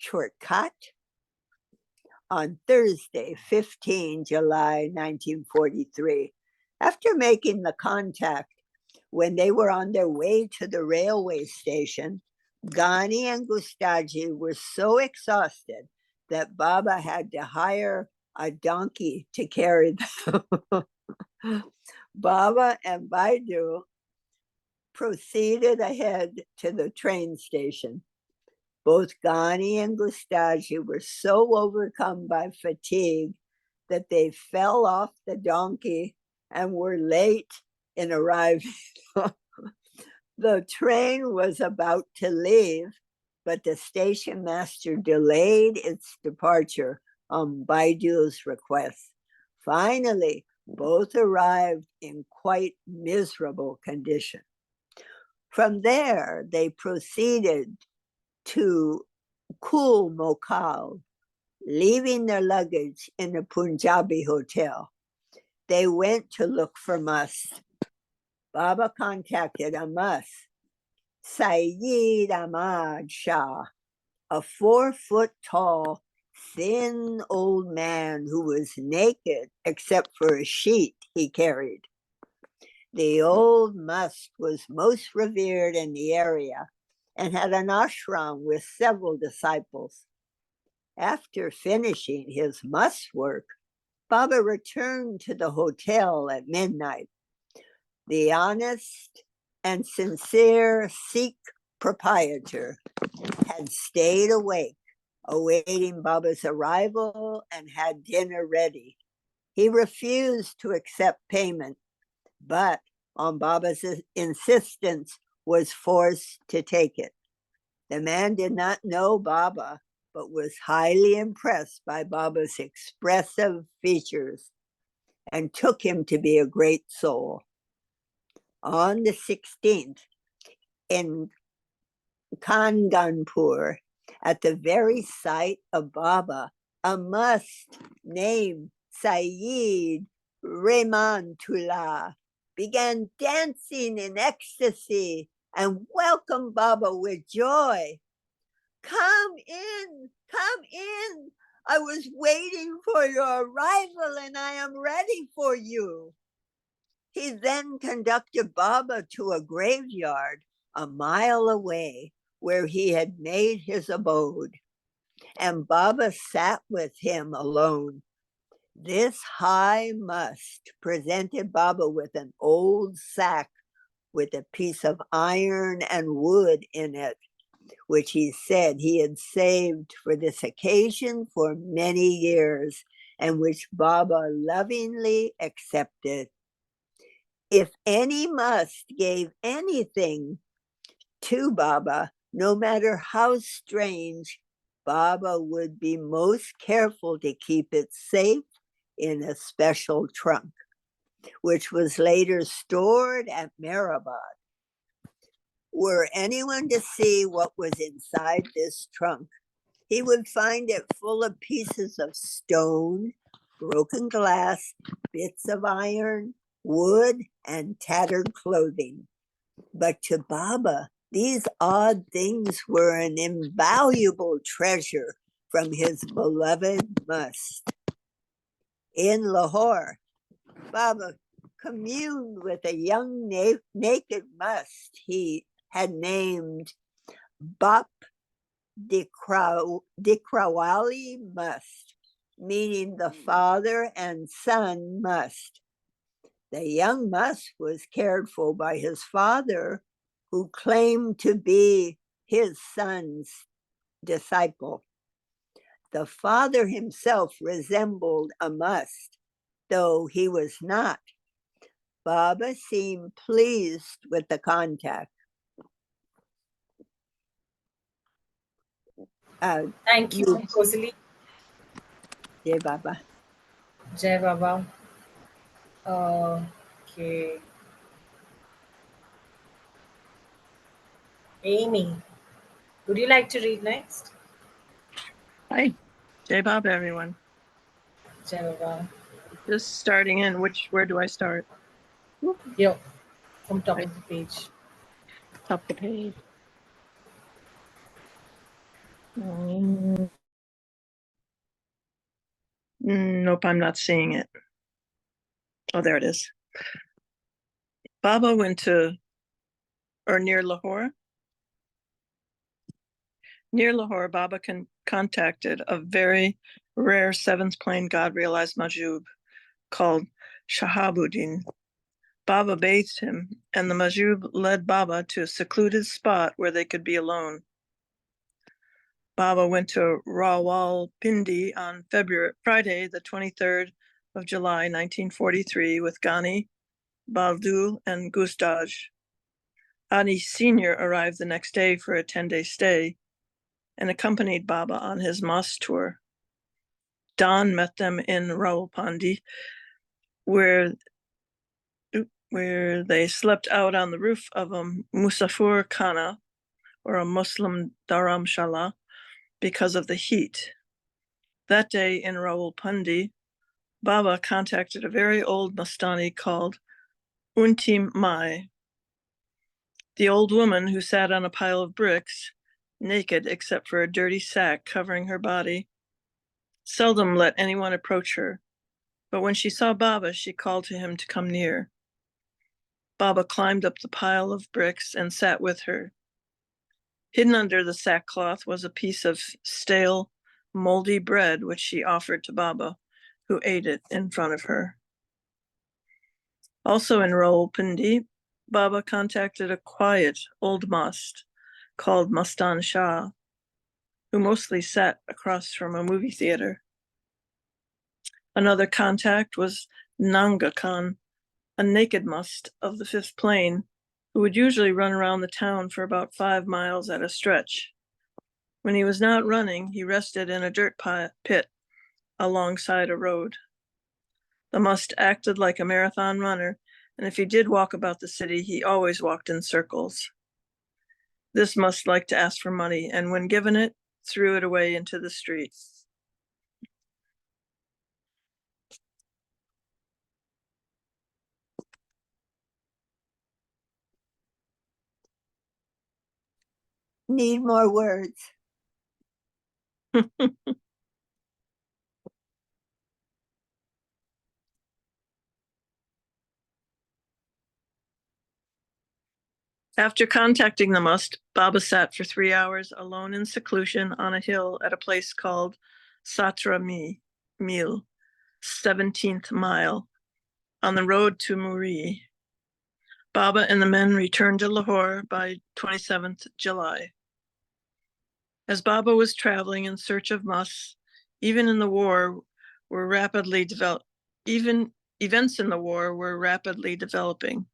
Chorkat on Thursday, 15 July 1943. After making the contact, when they were on their way to the railway station, Ghani and Gustaji were so exhausted that Baba had to hire a donkey to carry them. Baba and Baidu proceeded ahead to the train station. Both Ghani and Gustaji were so overcome by fatigue that they fell off the donkey and were late in arriving. The train was about to leave, but the station master delayed its departure on Baidu's request. Finally, both arrived in quite miserable condition. From there, they proceeded to Kul Mokal, leaving their luggage in a Punjabi hotel. They went to look for Must. Baba contacted a Must, Sayyid Ahmad Shah, a 4-foot tall, thin old man who was naked except for a sheet he carried. The old Must was most revered in the area and had an ashram with several disciples. After finishing his Must work, Baba returned to the hotel at midnight. The honest and sincere Sikh proprietor had stayed awake, awaiting Baba's arrival, and had dinner ready. He refused to accept payment, but on Baba's insistence was forced to take it. The man did not know Baba, but was highly impressed by Baba's expressive features and took him to be a great soul. On the 16th, in Kanganpur, at the very site of Baba, a Must named Sayyid Rahmatullah began dancing in ecstasy and welcomed Baba with joy. "Come in, come in. I was waiting for your arrival and I am ready for you." He then conducted Baba to a graveyard a mile away where he had made his abode, and Baba sat with him alone. This high must presented Baba with an old sack with a piece of iron and wood in it, which he said he had saved for this occasion for many years, and which Baba lovingly accepted. If any must gave anything to Baba, no matter how strange, Baba would be most careful to keep it safe in a special trunk, which was later stored at Meherabad. Were anyone to see what was inside this trunk, he would find it full of pieces of stone, broken glass, bits of iron, wood, and tattered clothing. But to Baba, these odd things were an invaluable treasure from his beloved must. In Lahore, Baba communed with a young naked must he had named Bap Dikrawali must, meaning the father and son must. The young must was cared for by his father, who claimed to be his son's disciple. The father himself resembled a must, though he was not. Baba seemed pleased with the contact. Thank you, Rosalie. Jai Baba. Jai Baba. Okay. Amy, would you like to read next? Hi, Jai Baba, everyone. Jai Baba. Just starting in, where do I start? Yo, from top of the page. Top of the page. Nope, I'm not seeing it. Oh, there it is. Baba went to, or near Lahore. Near Lahore, Baba contacted a very rare seventh plane God-realized Majub called Shahabuddin. Baba bathed him, and the Majub led Baba to a secluded spot where they could be alone. Baba went to Rawalpindi on Friday, the 23rd of July, 1943, with Ghani, Baldul, and Gustaj. Adi Sr. arrived the next day for a 10-day stay and accompanied Baba on his mosque tour. Don met them in Rawalpindi, where they slept out on the roof of a Musafir Khana, or a Muslim dharamshala, because of the heat. That day in Rawalpindi, Baba contacted a very old Mastani called Unti Mai. The old woman, who sat on a pile of bricks, naked except for a dirty sack covering her body, seldom let anyone approach her, but when she saw Baba, she called to him to come near. Baba climbed up the pile of bricks and sat with her. Hidden under the sackcloth was a piece of stale, moldy bread, which she offered to Baba, who ate it in front of her. Also in Rawalpindi, Baba contacted a quiet old must called Mastan Shah, who mostly sat across from a movie theater. Another contact was Nanga Khan, a naked must of the fifth plane, who would usually run around the town for about 5 miles at a stretch. When he was not running, he rested in a dirt pit alongside a road. The must acted like a marathon runner, and if he did walk about the city, he always walked in circles. This must liked to ask for money, and when given it, threw it away into the street. Need more words. After contacting the must, Baba sat for 3 hours alone in seclusion on a hill at a place called Satra Mil, 17th mile, on the road to Muri. Baba and the men returned to Lahore by 27th July. As Baba was traveling in search of musts, even in the war were rapidly even events in the war were rapidly developing.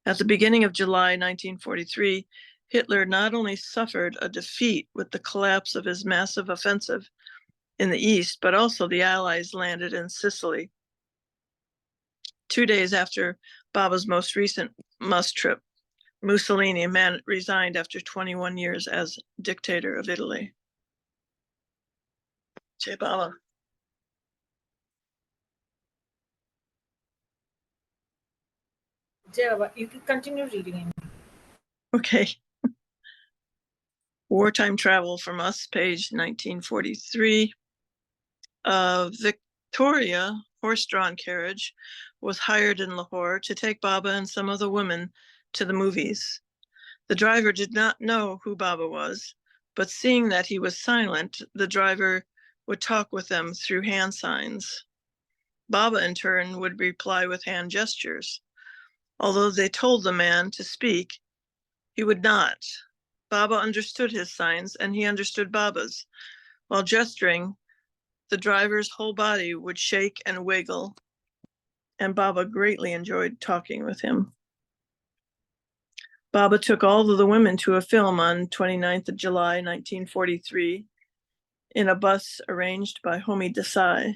At the beginning of July 1943, Hitler not only suffered a defeat with the collapse of his massive offensive in the east, but also the Allies landed in Sicily. 2 days after Baba's most recent must trip, Mussolini resigned after 21 years as dictator of Italy. Jai Baba. Dear, you can continue reading. Okay. Wartime Travel from Us, page 1943. Victoria horse-drawn carriage was hired in Lahore to take Baba and some of the women to the movies. The driver did not know who Baba was, but seeing that he was silent, the driver would talk with them through hand signs. Baba, in turn, would reply with hand gestures. Although they told the man to speak, he would not. Baba understood his signs, and he understood Baba's. While gesturing, the driver's whole body would shake and wiggle, and Baba greatly enjoyed talking with him. Baba took all of the women to a film on 29th of July, 1943, in a bus arranged by Homi Desai.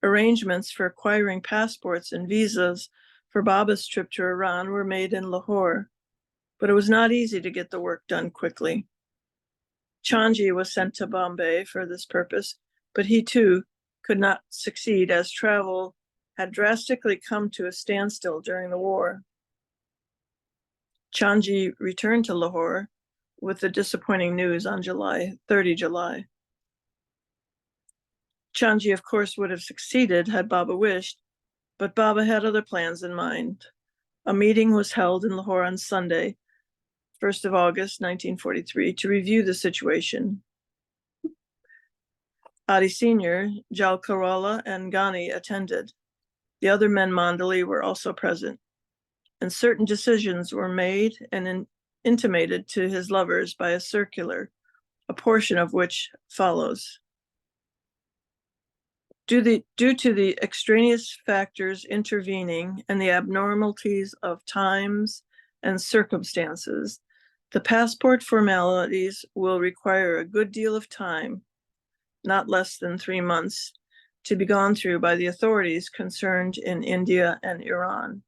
Arrangements for acquiring passports and visas for Baba's trip to Iran were made in Lahore, but it was not easy to get the work done quickly. Chanji was sent to Bombay for this purpose, but he too could not succeed as travel had drastically come to a standstill during the war. Chanji returned to Lahore with the disappointing news on 30 July. Chanji, of course, would have succeeded had Baba wished, but Baba had other plans in mind. A meeting was held in Lahore on Sunday, 1st of August, 1943, to review the situation. Adi Sr., Jal Karawala, and Ghani attended. The other men Mandali were also present, and certain decisions were made and intimated to his lovers by a circular, a portion of which follows. Due to the extraneous factors intervening and the abnormalities of times and circumstances, the passport formalities will require a good deal of time, not less than 3 months, to be gone through by the authorities concerned in India and Iran.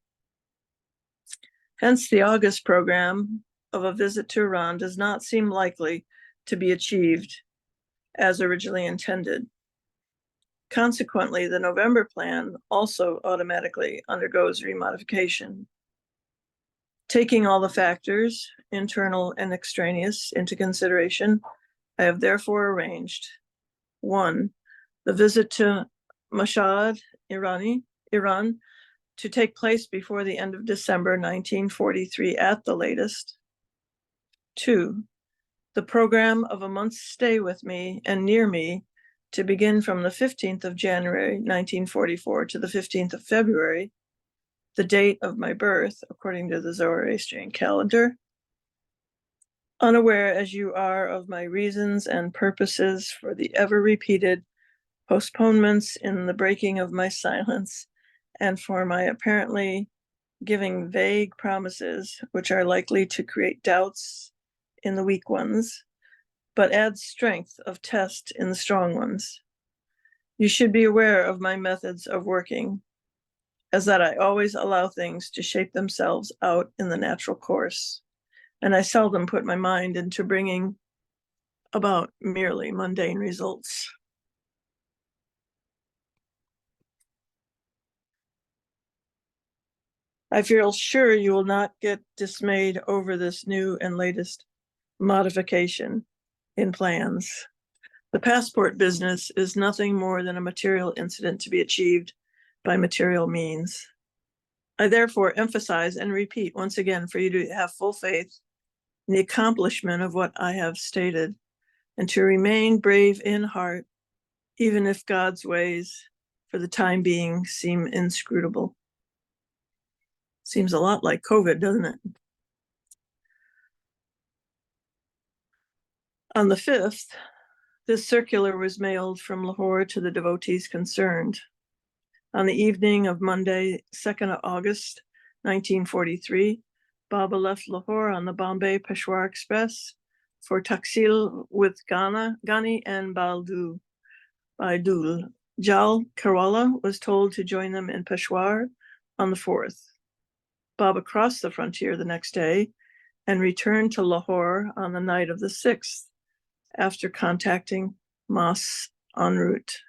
Hence, the August program of a visit to Iran does not seem likely to be achieved as originally intended. Consequently, the November plan also automatically undergoes remodification. Taking all the factors, internal and extraneous, into consideration, I have therefore arranged: 1, the visit to Mashhad, Iran, to take place before the end of December 1943 at the latest. 2, the program of a month's stay with me and near me to begin from the 15th of January 1944 to the 15th of February, the date of my birth, according to the Zoroastrian calendar. Unaware as you are of my reasons and purposes for the ever-repeated postponements in the breaking of my silence, and for my apparently giving vague promises which are likely to create doubts in the weak ones, but add strength of test in the strong ones. You should be aware of my methods of working, as that I always allow things to shape themselves out in the natural course, and I seldom put my mind into bringing about merely mundane results. I feel sure you will not get dismayed over this new and latest modification in plans. The passport business is nothing more than a material incident to be achieved by material means. I therefore emphasize and repeat once again for you to have full faith in the accomplishment of what I have stated, and to remain brave in heart, even if God's ways for the time being seem inscrutable. Seems a lot like COVID, doesn't it? On the 5th, this circular was mailed from Lahore to the devotees concerned. On the evening of Monday, 2nd of August, 1943, Baba left Lahore on the Bombay Peshawar Express for Taksil with Ghani and Baidul. Jal Kerala was told to join them in Peshawar on the 4th. Baba crossed the frontier the next day and returned to Lahore on the night of the 6th after contacting Mas en route.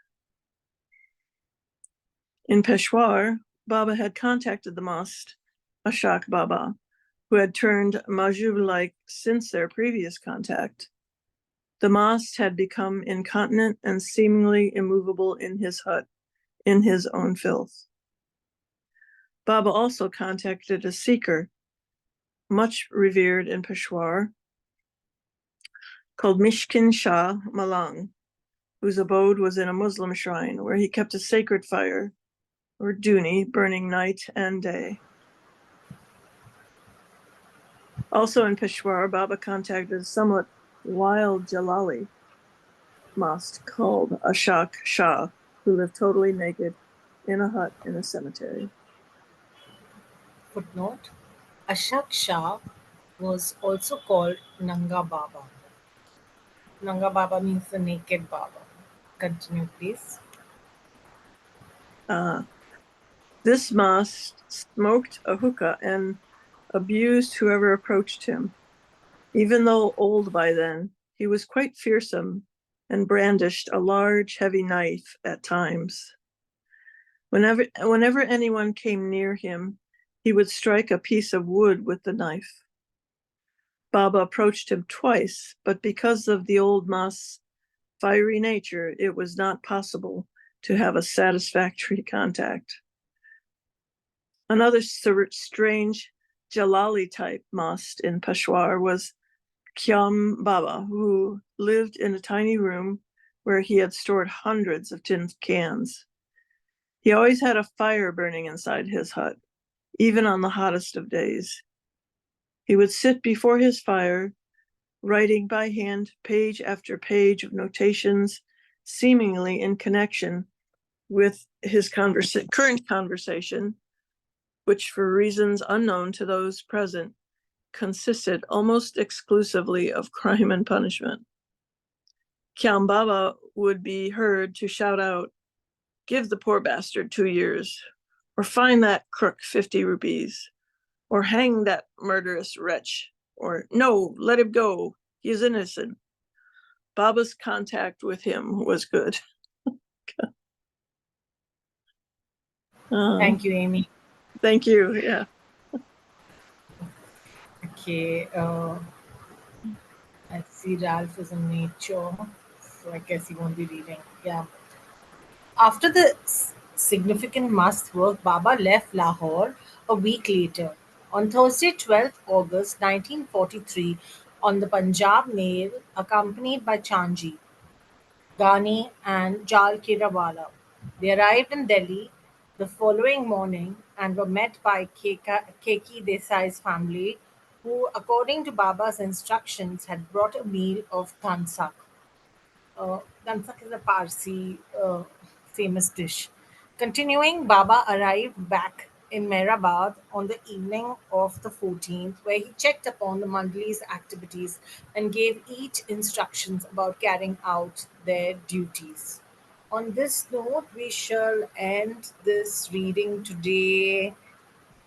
In Peshawar, Baba had contacted the Mast, Ashok Baba, who had turned Majub-like since their previous contact. The Mast had become incontinent and seemingly immovable in his hut, in his own filth. Baba also contacted a seeker, much revered in Peshawar, called Mishkin Shah Malang, whose abode was in a Muslim shrine where he kept a sacred fire, or duni, burning night and day. Also in Peshawar, Baba contacted a somewhat wild Jalali Mast called Ashok Shah, who lived totally naked in a hut in a cemetery. Footnote: Ashok Shah was also called Nanga Baba. Nanga Baba means the naked Baba. Continue, please. This Mast smoked a hookah and abused whoever approached him. Even though old by then, he was quite fearsome and brandished a large, heavy knife at times. Whenever anyone came near him, he would strike a piece of wood with the knife. Baba approached him twice, but because of the old Mas' fiery nature, it was not possible to have a satisfactory contact. Another strange Jalali type Mast in Peshawar was Kyam Baba, who lived in a tiny room where he had stored hundreds of tin cans. He always had a fire burning inside his hut, even on the hottest of days. He would sit before his fire, writing by hand page after page of notations, seemingly in connection with his current conversation, which for reasons unknown to those present consisted almost exclusively of crime and punishment. Kyam Baba would be heard to shout out, "Give the poor bastard 2 years, or fine that crook 50 rupees, or hang that murderous wretch, or no, let him go, he is innocent." Baba's contact with him was good. Thank you, Amy. Thank you, yeah. Okay, I see Ralph is in nature, so I guess he won't be reading. Yeah. After the significant must work, Baba left Lahore a week later. On Thursday, 12th August 1943, on the Punjab Mail, accompanied by Chanji, Ghani, and Jal Kirawala. They arrived in Delhi the following morning and were met by Keki Desai's family, who, according to Baba's instructions, had brought a meal of tansak. Gansak is a Parsi famous dish. Continuing, Baba arrived back in Mehrabad on the evening of the 14th, where he checked upon the Mandali's activities and gave each instructions about carrying out their duties. On this note, we shall end this reading today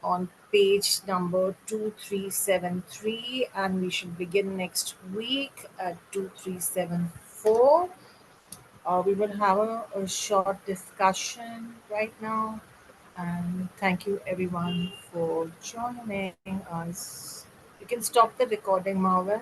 on page number 2373, and we should begin next week at 2374. We will have a short discussion right now, and thank you everyone for joining us. You can stop the recording, Marvin.